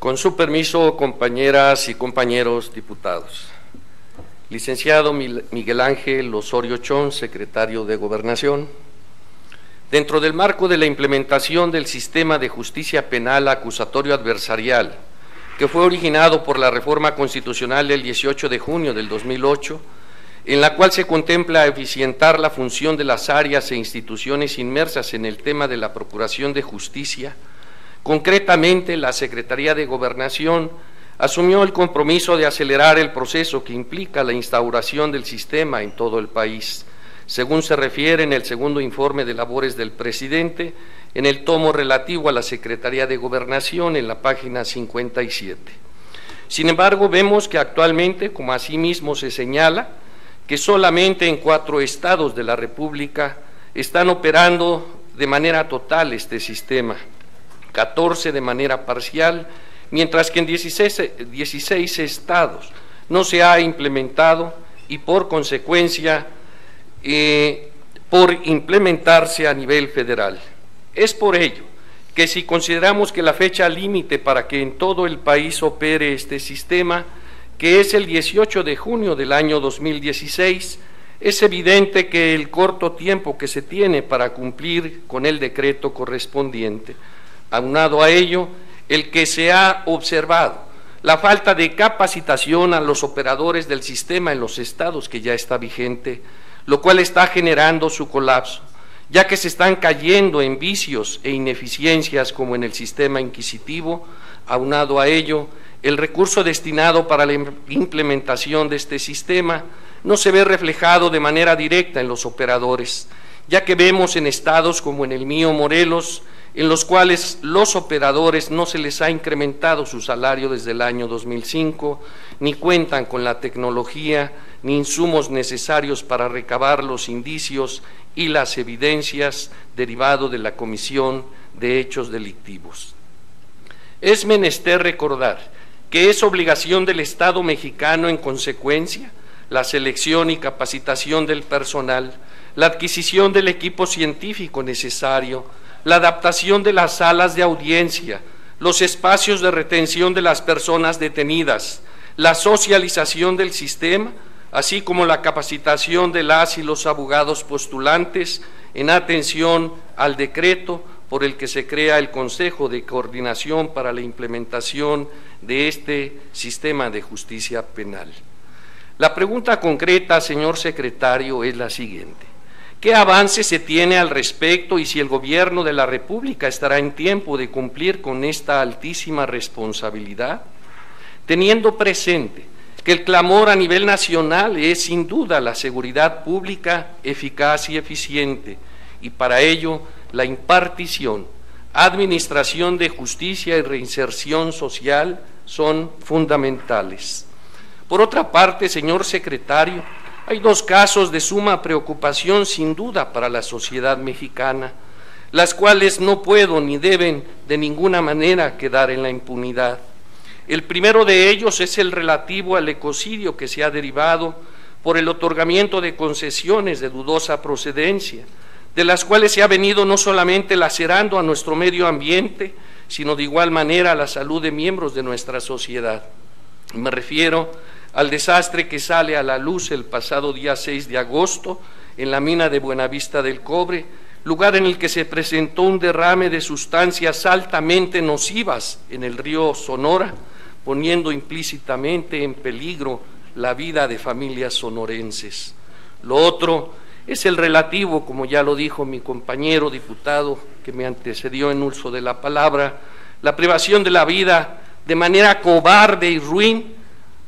Con su permiso, compañeras y compañeros diputados. Licenciado Miguel Ángel Osorio Chong, secretario de Gobernación. Dentro del marco de la implementación del sistema de justicia penal acusatorio adversarial, que fue originado por la reforma constitucional del 18 de junio del 2008, en la cual se contempla eficientar la función de las áreas e instituciones inmersas en el tema de la procuración de justicia. Concretamente, la Secretaría de Gobernación asumió el compromiso de acelerar el proceso que implica la instauración del sistema en todo el país, según se refiere en el segundo informe de labores del presidente, en el tomo relativo a la Secretaría de Gobernación, en la página 57. Sin embargo, vemos que actualmente, como asimismo se señala, que solamente en 4 estados de la República están operando de manera total este sistema, 14 de manera parcial, mientras que en 16 estados no se ha implementado y por consecuencia por implementarse a nivel federal. Es por ello que si consideramos que la fecha límite para que en todo el país opere este sistema, que es el 18 de junio del año 2016, es evidente que el corto tiempo que se tiene para cumplir con el decreto correspondiente. Aunado a ello, el que se ha observado la falta de capacitación a los operadores del sistema en los estados que ya está vigente, lo cual está generando su colapso, ya que se están cayendo en vicios e ineficiencias como en el sistema inquisitivo. Aunado a ello, el recurso destinado para la implementación de este sistema no se ve reflejado de manera directa en los operadores, ya que vemos en estados como en el mío, Morelos, en los cuales los operadores no se les ha incrementado su salario desde el año 2005, ni cuentan con la tecnología ni insumos necesarios para recabar los indicios y las evidencias derivado de la comisión de hechos delictivos. Es menester recordar que es obligación del Estado mexicano, en consecuencia, la selección y capacitación del personal, la adquisición del equipo científico necesario, la adaptación de las salas de audiencia, los espacios de retención de las personas detenidas, la socialización del sistema, así como la capacitación de las y los abogados postulantes en atención al decreto por el que se crea el Consejo de Coordinación para la implementación de este sistema de justicia penal. La pregunta concreta, señor secretario, es la siguiente: ¿qué avance se tiene al respecto y si el Gobierno de la República estará en tiempo de cumplir con esta altísima responsabilidad? Teniendo presente que el clamor a nivel nacional es sin duda la seguridad pública eficaz y eficiente, y para ello la impartición, administración de justicia y reinserción social son fundamentales. Por otra parte, señor secretario, hay 2 casos de suma preocupación sin duda para la sociedad mexicana, las cuales no pueden ni deben de ninguna manera quedar en la impunidad. El primero de ellos es el relativo al ecocidio que se ha derivado por el otorgamiento de concesiones de dudosa procedencia, de las cuales se ha venido no solamente lacerando a nuestro medio ambiente, sino de igual manera a la salud de miembros de nuestra sociedad. Me refiero al desastre que sale a la luz el pasado día 6 de agosto en la mina de Buenavista del Cobre, lugar en el que se presentó un derrame de sustancias altamente nocivas en el río Sonora, poniendo implícitamente en peligro la vida de familias sonorenses. Lo otro es el relativo, como ya lo dijo mi compañero diputado que me antecedió en uso de la palabra, la privación de la vida de manera cobarde y ruin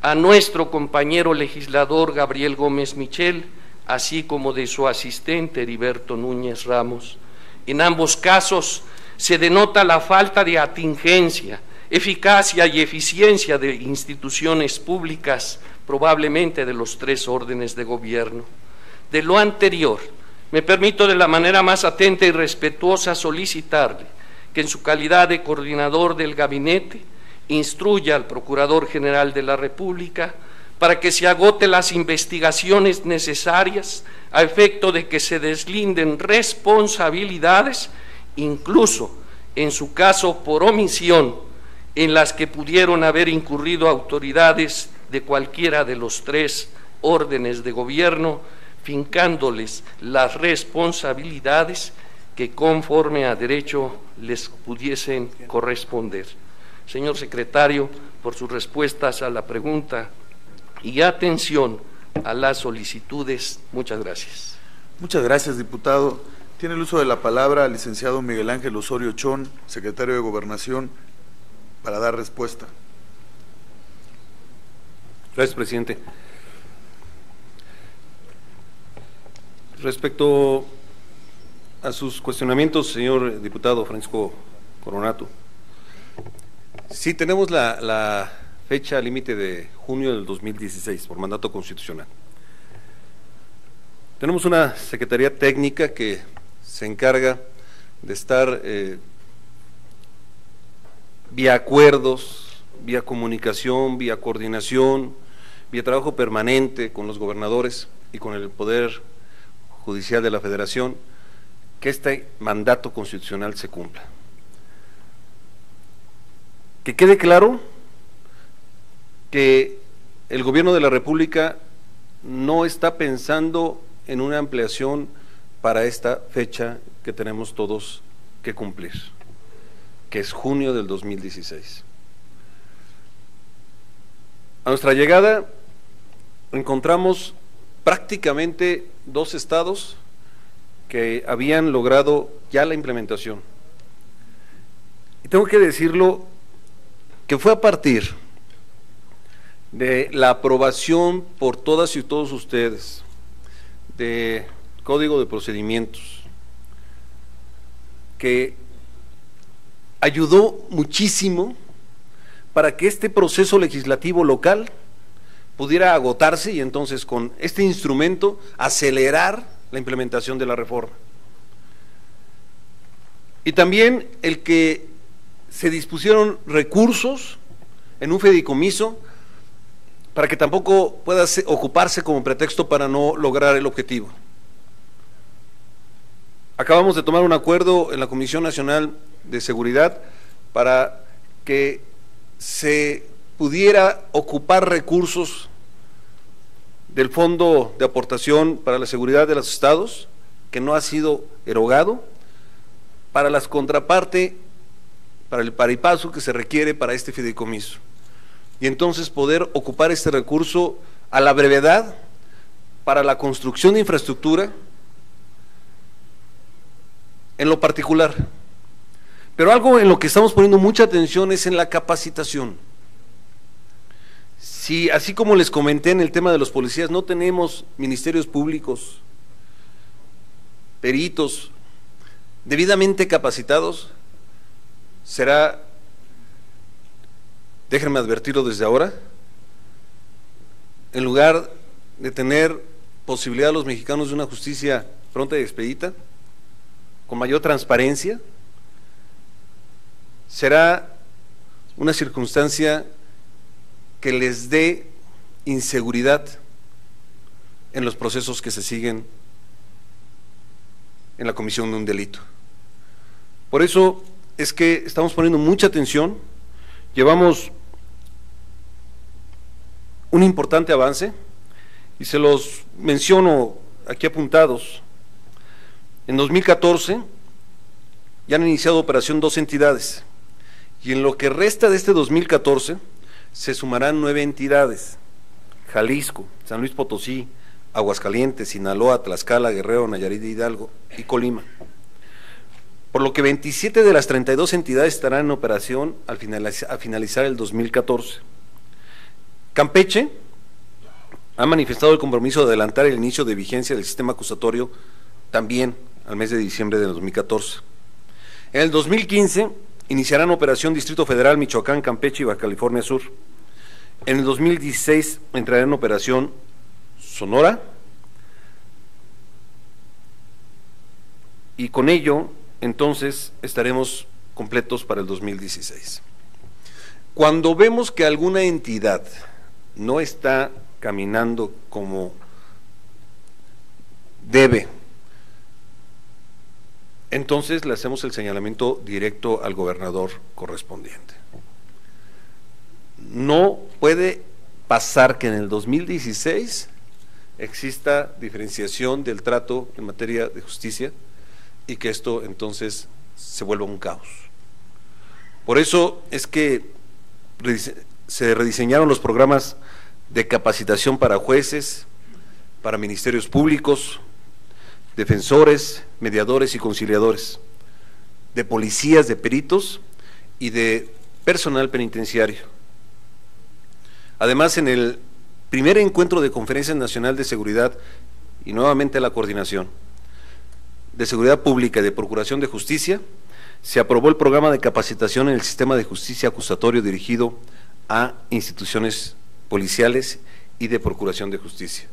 a nuestro compañero legislador Gabriel Gómez Michel, así como de su asistente Heriberto Núñez Ramos. En ambos casos se denota la falta de atingencia, eficacia y eficiencia de instituciones públicas, probablemente de los 3 órdenes de gobierno. De lo anterior, me permito de la manera más atenta y respetuosa solicitarle que en su calidad de coordinador del gabinete instruya al Procurador General de la República para que se agote las investigaciones necesarias a efecto de que se deslinden responsabilidades, incluso en su caso por omisión, en las que pudieron haber incurrido autoridades de cualquiera de los 3 órdenes de gobierno, fincándoles las responsabilidades que conforme a derecho les pudiesen corresponder. Señor secretario, por sus respuestas a la pregunta y atención a las solicitudes, muchas gracias. Muchas gracias, diputado. Tiene el uso de la palabra el licenciado Miguel Ángel Osorio Chón, secretario de Gobernación, para dar respuesta. Gracias, presidente. Respecto a sus cuestionamientos, señor diputado Francisco Coronato, sí tenemos la fecha límite de junio del 2016 por mandato constitucional. Tenemos una secretaría técnica que se encarga de estar vía acuerdos, vía comunicación, vía coordinación, vía trabajo permanente con los gobernadores y con el Poder Judicial de la Federación, que este mandato constitucional se cumpla. Que quede claro que el Gobierno de la República no está pensando en una ampliación para esta fecha que tenemos todos que cumplir, que es junio del 2016. A nuestra llegada encontramos prácticamente 2 estados que habían logrado ya la implementación. Y tengo que decirlo que fue a partir de la aprobación por todas y todos ustedes de Código de Procedimientos, que ayudó muchísimo para que este proceso legislativo local pudiera agotarse y entonces con este instrumento acelerar la implementación de la reforma. Y también el que se dispusieron recursos en un fideicomiso para que tampoco pueda ocuparse como pretexto para no lograr el objetivo. Acabamos de tomar un acuerdo en la Comisión Nacional de Seguridad para que se pudiera ocupar recursos del Fondo de Aportación para la Seguridad de los Estados, que no ha sido erogado, para las contraparte, para el paripaso que se requiere para este fideicomiso. Y entonces poder ocupar este recurso a la brevedad para la construcción de infraestructura en lo particular. Pero algo en lo que estamos poniendo mucha atención es en la capacitación. Si, así como les comenté en el tema de los policías, no tenemos ministerios públicos, peritos debidamente capacitados, será, déjenme advertirlo desde ahora, en lugar de tener posibilidad a los mexicanos de una justicia pronta y expedita, con mayor transparencia, será una circunstancia que les dé inseguridad en los procesos que se siguen en la comisión de un delito. Por eso es que estamos poniendo mucha atención, llevamos un importante avance y se los menciono aquí apuntados. En 2014 ya han iniciado operación 2 entidades y en lo que resta de este 2014 se sumarán 9 entidades: Jalisco, San Luis Potosí, Aguascalientes, Sinaloa, Tlaxcala, Guerrero, Nayarit, Hidalgo y Colima. Por lo que 27 de las 32 entidades estarán en operación al finalizar el 2014. Campeche ha manifestado el compromiso de adelantar el inicio de vigencia del sistema acusatorio también al mes de diciembre de 2014. En el 2015 iniciarán operación Distrito Federal, Michoacán, Campeche y Baja California Sur. En el 2016 entrará en operación Sonora y con ello entonces estaremos completos para el 2016. Cuando vemos que alguna entidad no está caminando como debe, entonces le hacemos el señalamiento directo al gobernador correspondiente. no puede pasar que en el 2016 exista diferenciación del trato en materia de justicia y que esto entonces se vuelva un caos. Por eso es que se rediseñaron los programas de capacitación para jueces, para ministerios públicos, defensores, mediadores y conciliadores, de policías, de peritos y de personal penitenciario. Además, en el primer encuentro de Conferencia Nacional de Seguridad y nuevamente la coordinación de Seguridad Pública y de Procuración de Justicia, se aprobó el programa de capacitación en el sistema de justicia acusatorio dirigido a instituciones policiales y de Procuración de Justicia.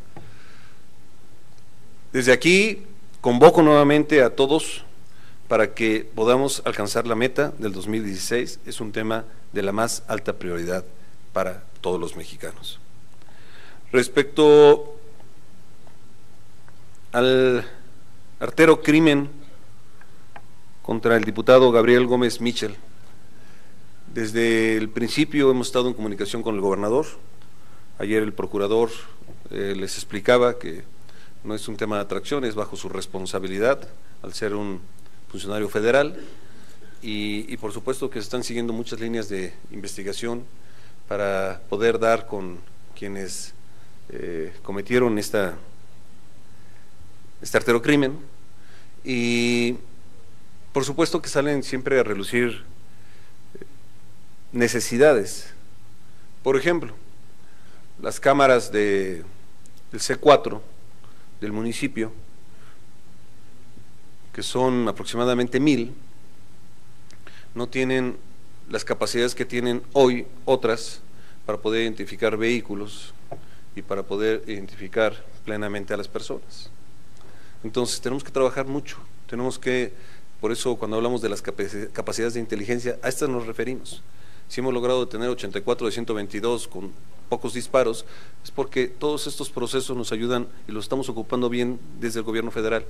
Desde aquí convoco nuevamente a todos para que podamos alcanzar la meta del 2016. Es un tema de la más alta prioridad para todos los mexicanos. Respecto al artero crimen contra el diputado Gabriel Gómez Michel, desde el principio hemos estado en comunicación con el gobernador. Ayer el procurador les explicaba que no es un tema de atracción, es bajo su responsabilidad al ser un funcionario federal y por supuesto que se están siguiendo muchas líneas de investigación para poder dar con quienes cometieron este artero crimen, y por supuesto que salen siempre a relucir necesidades. Por ejemplo, las cámaras del C4 del municipio, que son aproximadamente 1000, no tienen las capacidades que tienen hoy otras para poder identificar vehículos y para poder identificar plenamente a las personas. Entonces tenemos que trabajar mucho, por eso cuando hablamos de las capacidades de inteligencia, a estas nos referimos. Si hemos logrado tener 84 de 122 con pocos disparos, es porque todos estos procesos nos ayudan y los estamos ocupando bien desde el gobierno federal.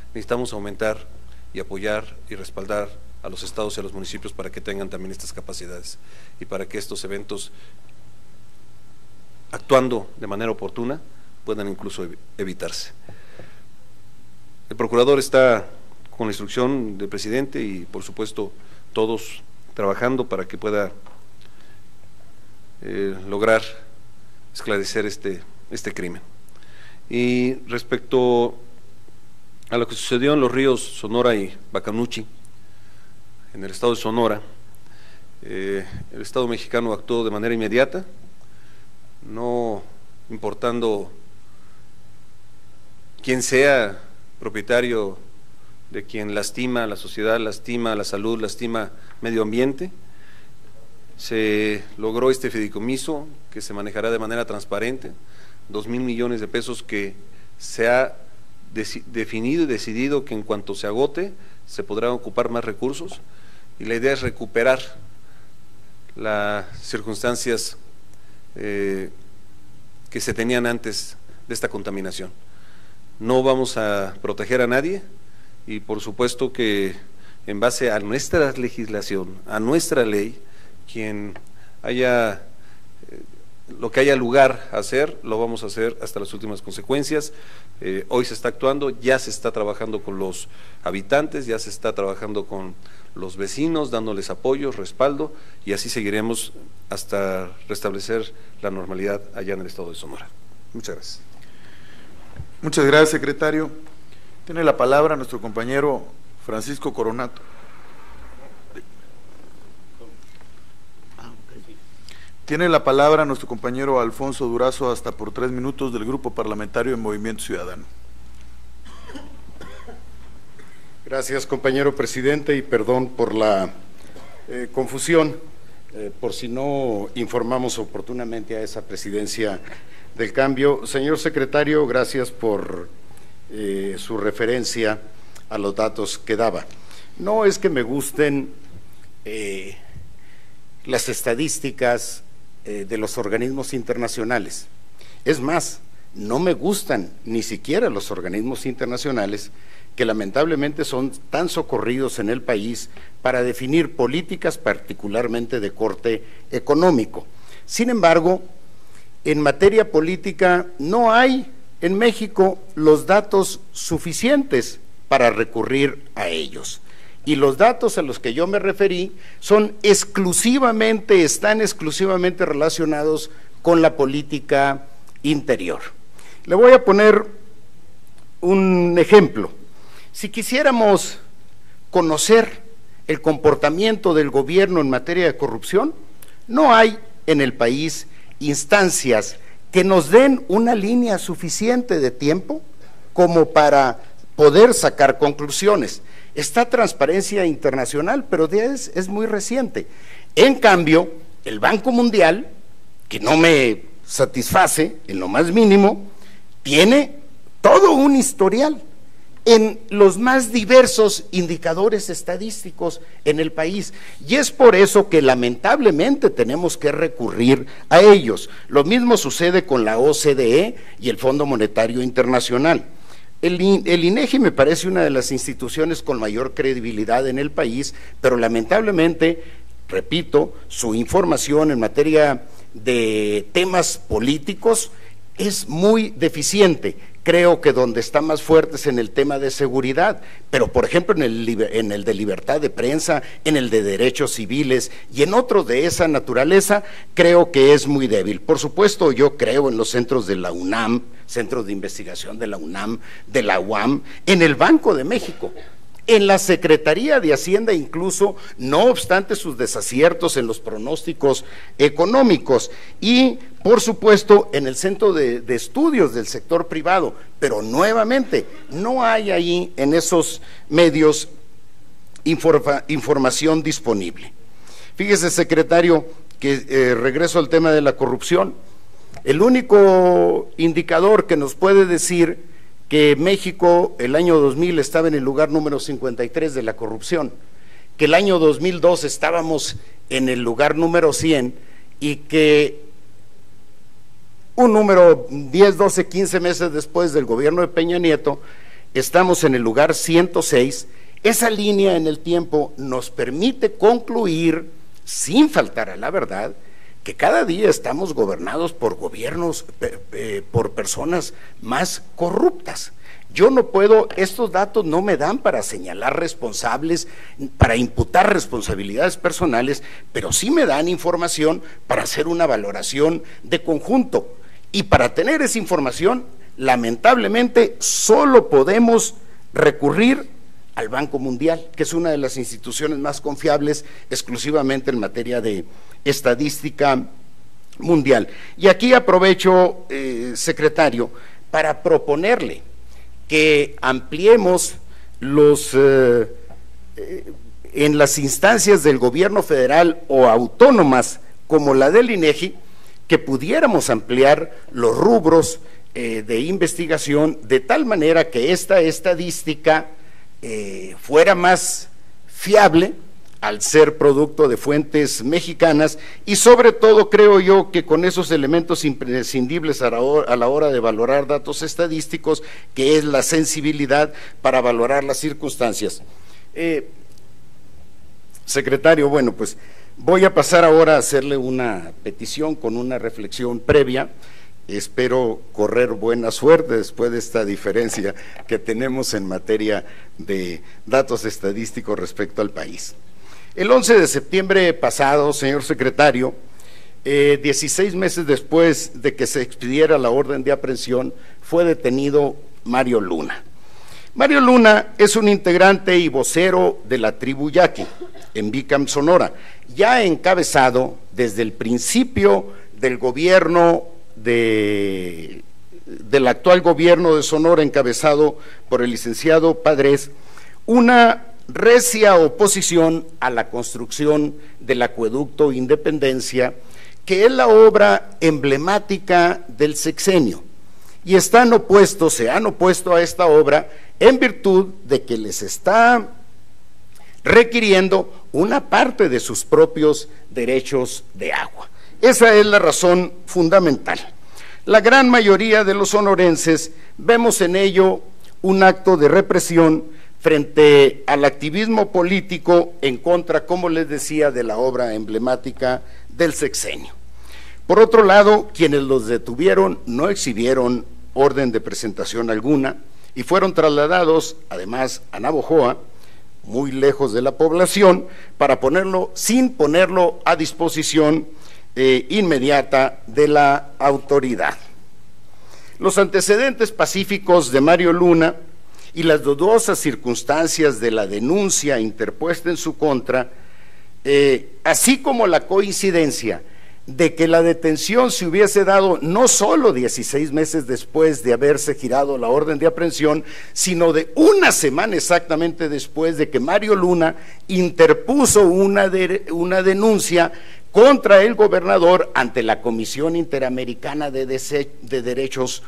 Necesitamos aumentar y apoyar y respaldar a los estados y a los municipios para que tengan también estas capacidades y para que estos eventos, actuando de manera oportuna, puedan incluso evitarse. El procurador está con la instrucción del presidente y por supuesto todos trabajando para que pueda lograr esclarecer este crimen. Y respecto a lo que sucedió en los ríos Sonora y Bacanuchi, en el estado de Sonora, el Estado mexicano actuó de manera inmediata, no importando quién sea propietario de quien lastima a la sociedad, lastima a la salud, lastima medio ambiente. Se logró este fideicomiso que se manejará de manera transparente, 2,000 millones de pesos que se ha definido y decidido que en cuanto se agote se podrán ocupar más recursos, y la idea es recuperar las circunstancias que se tenían antes de esta contaminación. No vamos a proteger a nadie y por supuesto que en base a nuestra legislación, a nuestra ley, lo que haya lugar a hacer, lo vamos a hacer hasta las últimas consecuencias. Hoy se está actuando, ya se está trabajando con los habitantes, ya se está trabajando con los vecinos, dándoles apoyo, respaldo, y así seguiremos hasta restablecer la normalidad allá en el estado de Sonora. Muchas gracias. Muchas gracias, secretario. Tiene la palabra nuestro compañero Francisco Coronato. Tiene la palabra nuestro compañero Alfonso Durazo, hasta por 3 minutos, del Grupo Parlamentario de Movimiento Ciudadano. Gracias, compañero presidente, y perdón por la confusión, por si no informamos oportunamente a esa presidencia del cambio. Señor secretario, gracias por su referencia a los datos que daba. No es que me gusten las estadísticas de los organismos internacionales. Es más, no me gustan ni siquiera los organismos internacionales que lamentablemente son tan socorridos en el país para definir políticas particularmente de corte económico. Sin embargo, en materia política no hay en México los datos suficientes para recurrir a ellos. Y los datos a los que yo me referí están exclusivamente relacionados con la política interior. Le voy a poner un ejemplo. Si quisiéramos conocer el comportamiento del gobierno en materia de corrupción, no hay en el país instancias que nos den una línea suficiente de tiempo como para poder sacar conclusiones. Está Transparencia Internacional, pero es muy reciente. En cambio, el Banco Mundial, que no me satisface en lo más mínimo, tiene todo un historial en los más diversos indicadores estadísticos en el país, y es por eso que lamentablemente tenemos que recurrir a ellos. Lo mismo sucede con la OCDE y el Fondo Monetario Internacional. El INEGI me parece una de las instituciones con mayor credibilidad en el país, pero lamentablemente, repito, su información en materia de temas políticos es muy deficiente. Creo que donde está más fuerte es en el tema de seguridad, pero por ejemplo en el de libertad de prensa, en el de derechos civiles y en otros de esa naturaleza, creo que es muy débil. Por supuesto, yo creo en los centros de la UNAM, centros de investigación de la UNAM, de la UAM, en el Banco de México, en la Secretaría de Hacienda incluso, no obstante sus desaciertos en los pronósticos económicos, y por supuesto en el Centro de Estudios del Sector Privado, pero nuevamente no hay ahí en esos medios información disponible. Fíjese, secretario, que regreso al tema de la corrupción. El único indicador que nos puede decir que México el año 2000 estaba en el lugar número 53 de la corrupción, que el año 2002 estábamos en el lugar número 100 y que un número 10, 12, 15 meses después del gobierno de Peña Nieto estamos en el lugar 106. Esa línea en el tiempo nos permite concluir, sin faltar a la verdad, que cada día estamos gobernados por gobiernos, por personas más corruptas. Yo no puedo, estos datos no me dan para señalar responsables, para imputar responsabilidades personales, pero sí me dan información para hacer una valoración de conjunto. Y para tener esa información, lamentablemente, solo podemos recurrir al Banco Mundial, que es una de las instituciones más confiables exclusivamente en materia de estadística mundial. Y aquí aprovecho, secretario, para proponerle que ampliemos en las instancias del gobierno federal o autónomas como la del INEGI, que pudiéramos ampliar los rubros de investigación de tal manera que esta estadística fuera más fiable al ser producto de fuentes mexicanas, y sobre todo creo yo que con esos elementos imprescindibles a la hora de valorar datos estadísticos, que es la sensibilidad para valorar las circunstancias. Secretario, bueno, pues voy a pasar ahora a hacerle una petición con una reflexión previa. Espero correr buena suerte después de esta diferencia que tenemos en materia de datos estadísticos respecto al país. El 11 de septiembre pasado, señor secretario, 16 meses después de que se expidiera la orden de aprehensión, fue detenido Mario Luna. Mario Luna es un integrante y vocero de la tribu Yaqui, en Bicam, Sonora, ya encabezado desde el principio del gobierno del actual gobierno de Sonora, encabezado por el licenciado Padres, una recia oposición a la construcción del acueducto Independencia, que es la obra emblemática del sexenio, y se han opuesto a esta obra en virtud de que les está requiriendo una parte de sus propios derechos de agua. Esa es la razón fundamental. La gran mayoría de los sonorenses vemos en ello un acto de represión frente al activismo político en contra, como les decía, de la obra emblemática del sexenio. Por otro lado, quienes los detuvieron no exhibieron orden de presentación alguna y fueron trasladados, además, a Navojoa, muy lejos de la población, para sin ponerlo a disposición inmediata de la autoridad. Los antecedentes pacíficos de Mario Luna y las dudosas circunstancias de la denuncia interpuesta en su contra, así como la coincidencia de que la detención se hubiese dado no solo 16 meses después de haberse girado la orden de aprehensión, sino de una semana exactamente después de que Mario Luna interpuso una denuncia contra el gobernador ante la Comisión Interamericana de Derechos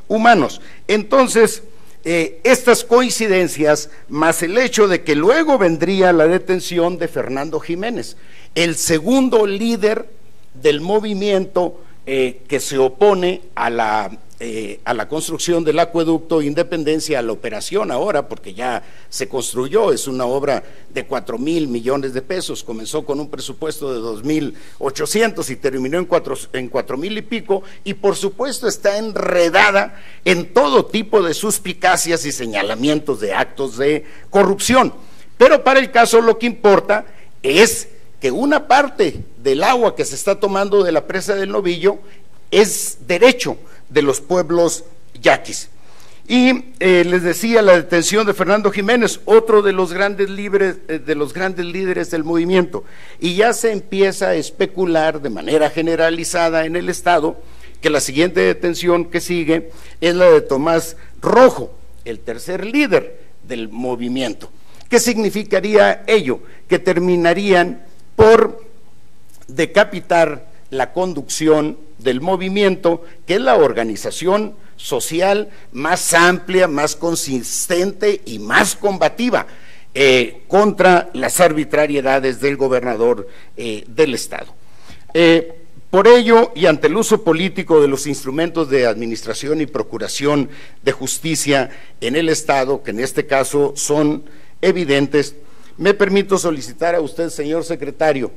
Humanos. Entonces, estas coincidencias, más el hecho de que luego vendría la detención de Fernando Jiménez, el segundo líder del movimiento que se opone a la construcción del acueducto Independencia, a la operación ahora, porque ya se construyó, es una obra de 4,000 millones de pesos, comenzó con un presupuesto de 2,800 y terminó en 4,000 y pico, y por supuesto está enredada en todo tipo de suspicacias y señalamientos de actos de corrupción. Pero para el caso lo que importa es que una parte del agua que se está tomando de la presa del Novillo es derecho de los pueblos yaquis. Y les decía, la detención de Fernando Jiménez, otro de los grandes líderes del movimiento, y ya se empieza a especular de manera generalizada en el estado que la siguiente detención que sigue es la de Tomás Rojo, el tercer líder del movimiento. ¿Qué significaría ello? Que terminarían por decapitar la conducción del movimiento, que es la organización social más amplia, más consistente y más combativa contra las arbitrariedades del gobernador del estado. Por ello, y ante el uso político de los instrumentos de administración y procuración de justicia en el estado, que en este caso son evidentes, me permito solicitar a usted, señor secretario,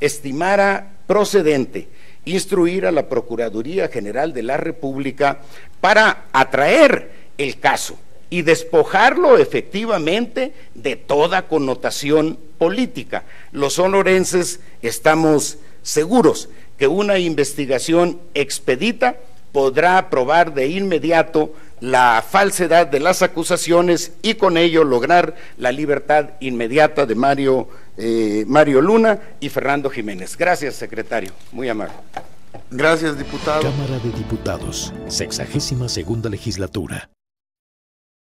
estimara procedente instruir a la Procuraduría General de la República para atraer el caso y despojarlo efectivamente de toda connotación política. Los sonorenses estamos seguros que una investigación expedita podrá probar de inmediato la falsedad de las acusaciones y con ello lograr la libertad inmediata de Mario Luna y Fernando Jiménez. Gracias, secretario, muy amable. Gracias, diputado. Cámara de Diputados, 62ª Legislatura.